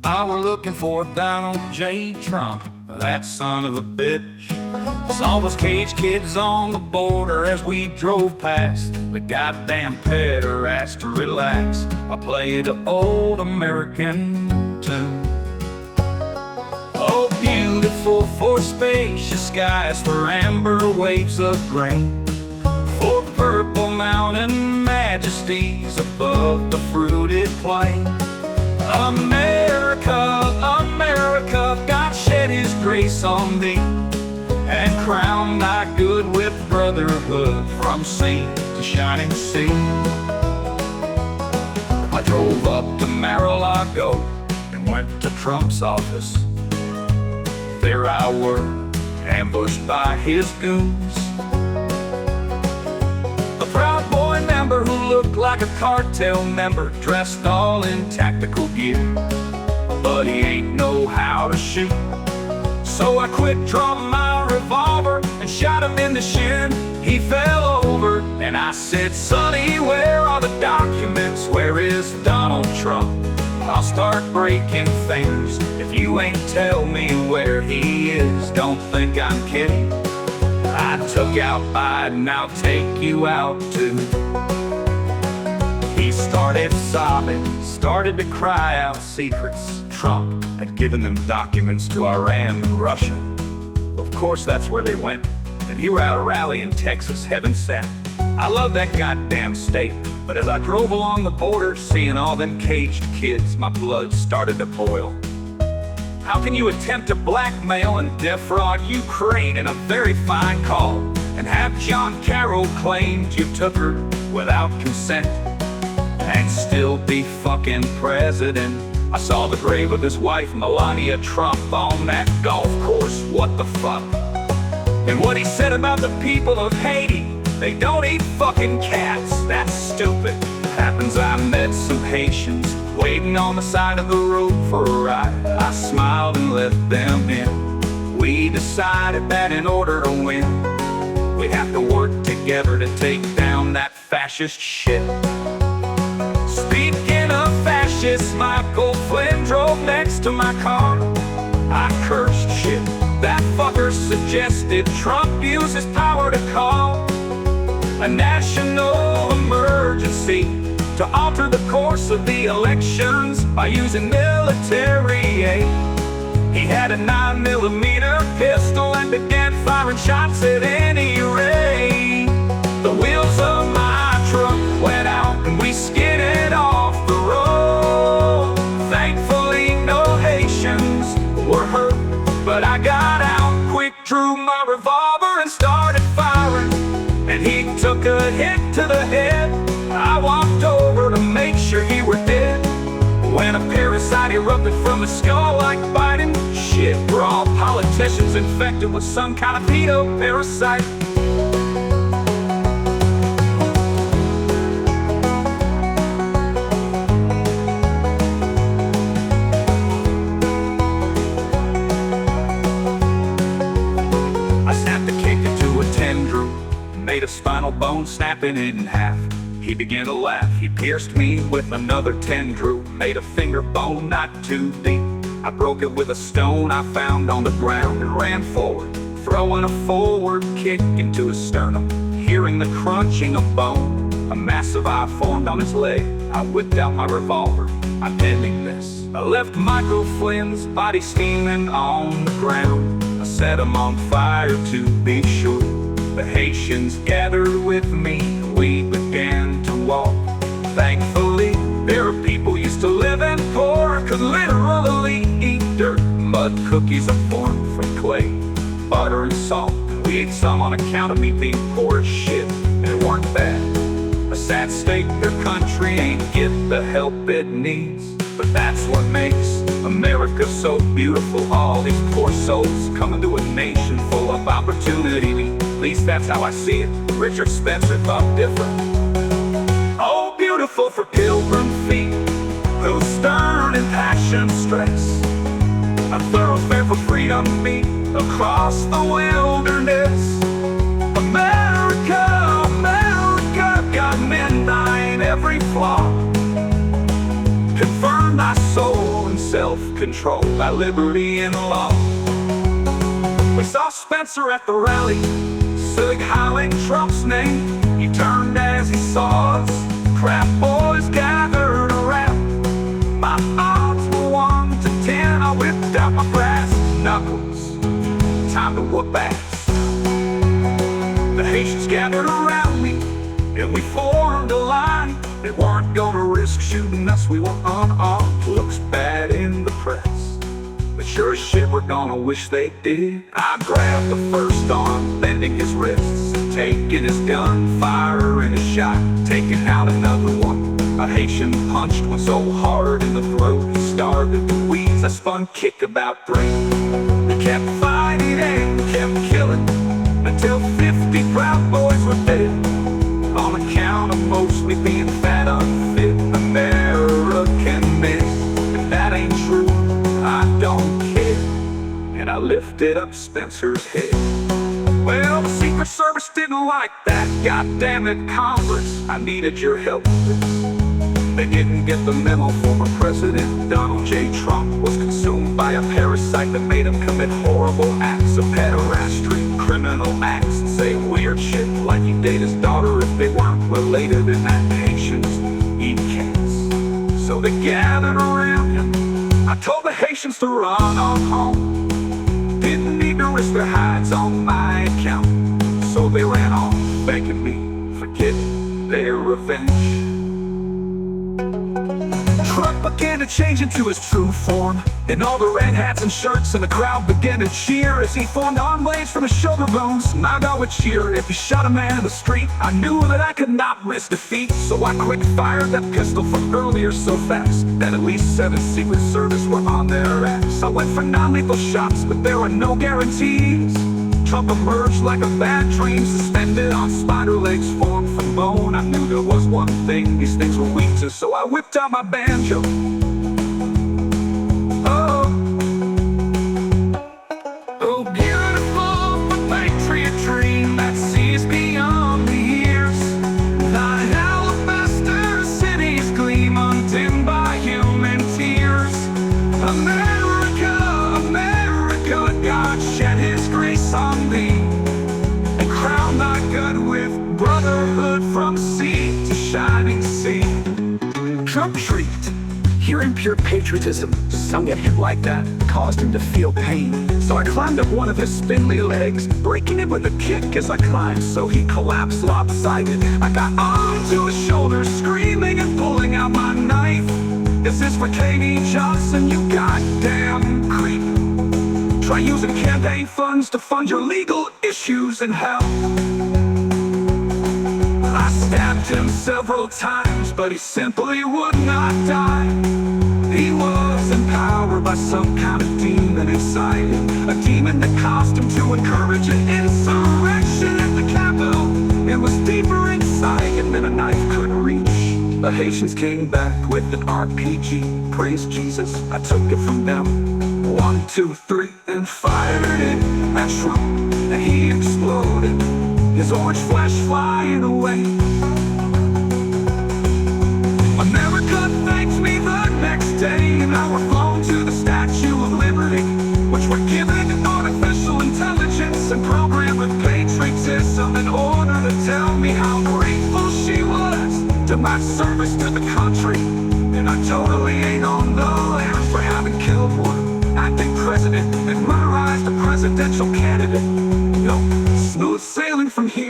I were looking for Donald J. Trump, that son of a bitch. Saw those caged kids on the border as we drove past. The goddamn pederast to relax. I played an old American tune. Oh, beautiful for spacious skies, for amber waves of grain, for purple mountain majesties above the fruited plain. America, America, God shed His grace on thee, and crown thy good with brotherhood from sea to shining sea. I drove up to Mar-a-Lago and went to Trump's office. There I were, ambushed by his goons. A Proud Boy member who looked like a cartel member, dressed all in tactical gear, but he ain't know how to shoot. So I quick-draw my revolver and shot him in the shin. He fell over and I said, "Sonny, where are the documents? Where is Donald Trump? I'll start breaking things if you ain't tell me where he is. Don't think I'm kidding. I took out Biden, I'll take you out too." He started sobbing, started to cry out secrets. Trump had given them documents to Iran and Russia. Of course that's where they went, and he were at a rally in Texas, heaven sent. I love that goddamn state, but as I drove along the border, seeing all them caged kids, my blood started to boil. How can you attempt to blackmail and defraud Ukraine in a very fine call, and have John Carroll claimed you took her without consent, and still be fucking president? I saw the grave of his wife, Melania Trump, on that golf course. What the fuck? And what he said about the people of Haiti, they don't eat fucking cats. That's stupid. Happens I met some Haitians waiting on the side of the road for a ride. I smiled and let them in. We decided that in order to win, we'd have to work together to take down that fascist shit. Speaking of fascists, Michael Flynn drove next to my car. I cursed shit. That fucker suggested Trump use his power to call a national emergency to alter the course of the elections by using military aid. He had a 9mm pistol and began firing shots at any rate. The wheels of my truck went out and we skidded off the road. Thankfully no Haitians were hurt, but I got out quick, drew my revolver and started firing, and he took a hit to the head. I walked over to make sure he were dead, when a parasite erupted from his skull like Biden. Shit, we're all politicians infected with some kind of pedo parasite. I snapped the kick into a tendril, made a spinal bone, snapping it in half. He began to laugh. He pierced me with another tendril, made a finger bone not too deep. I broke it with a stone I found on the ground and ran forward, throwing a forward kick into his sternum. Hearing the crunching of bone, a massive eye formed on his leg. I whipped out my revolver. I'm ending this. I left Michael Flynn's body steaming on the ground. I set him on fire to be sure. The Haitians gathered with me, we began to walk. Thankfully, there are people used to live in poor, could literally eat dirt. Mud cookies are formed from clay, butter and salt. We ate some on account of me being poor as shit, and it weren't bad. A sad state their country ain't get the help it needs, but that's what makes America so beautiful. All these poor souls coming to a nation full of opportunity. At least that's how I see it. Rich or expensive, I'm different. Oh, beautiful for pilgrim feet, whose stern and passion stress a thoroughfare for freedom meet across the wilderness. America, America, got midnight every flaw. Confirm thy soul and self self-control, by liberty and law. We saw Spencer at the rally, Sig howling Trump's name. He turned as he saw us, crap boys gathered around. My odds were 1 to 10, I whipped out my brass knuckles, time to whoop ass. The Haitians gathered around me, and we formed a line. They weren't gonna risk shooting us, we were unarmed. Looks bad in the press, but sure as shit we're gonna wish they did. I grabbed the first arm, bending his wrists, taking his gun, firing a shot, taking out another one. A Haitian punched one so hard in the throat, he started to wheeze. I spun kick about 3. We kept fighting and kept killing, until 50 proud boys were dead, on account of mostly being fat, unfit American men. If that ain't true, I don't care. And I lifted up Spencer's head. Well, the Secret Service didn't like that. God damn it, Congress, I needed your help with this. They didn't get the memo. Former President Donald J. Trump was consumed by a parasite that made him commit horrible acts of pederastry, criminal acts, and say weird shit like he dated his daughter if they weren't related, and that Haitians eat cats. So they gathered around him. I told the Haitians to run on home, didn't need to risk their hides on my account. So they ran off, begging me for getting their revenge. Trump began to change into his true form, in all the red hats and shirts, and the crowd began to cheer as he formed arm blades from his shoulder bones. My God would cheer if he shot a man in the street. I knew that I could not risk defeat, so I quick fired that pistol from earlier so fast that at least 7 Secret Service were on their ass. I went for non-lethal shots, but there were no guarantees. Trump emerged like a bad dream, suspended on spider legs formed from bone. I knew there was one thing these things were weak to, so I whipped out my banjo. Oh, oh, beautiful patriot dream that sees beyond the years. The alabaster cities gleam undimmed by human tears. America, America, God shed his grace on thee, and crown thy good with brotherhood from sea to shining sea. Trump shrieked, hearing pure patriotism sung at him like that caused him to feel pain. So I climbed up one of his spindly legs, breaking it with a kick as I climbed, so he collapsed lopsided. I got onto his shoulders, screaming and pulling out my knife. This is for Katie Johnson, you goddamn creep. Try using campaign funds to fund your legal issues in hell. I stabbed him several times, but he simply would not die. He was empowered by some kind of demon inside him, a demon that caused him to encourage an insurrection at the Capitol. It was deeper inside him than a knife could reach. The Haitians came back with an RPG, praise Jesus, I took it from them. 1, 2, 3, and fired it at Trump, and he exploded, his orange flesh flying away. America thanked me the next day, and I were flown to the Statue of Liberty, which were given artificial intelligence and programmed with patriotism in order to tell me how grateful she was to my service to the country. And I totally ain't on the lam for having killed one acting president and murderized a presidential candidate. Yo, smooth sailing from here.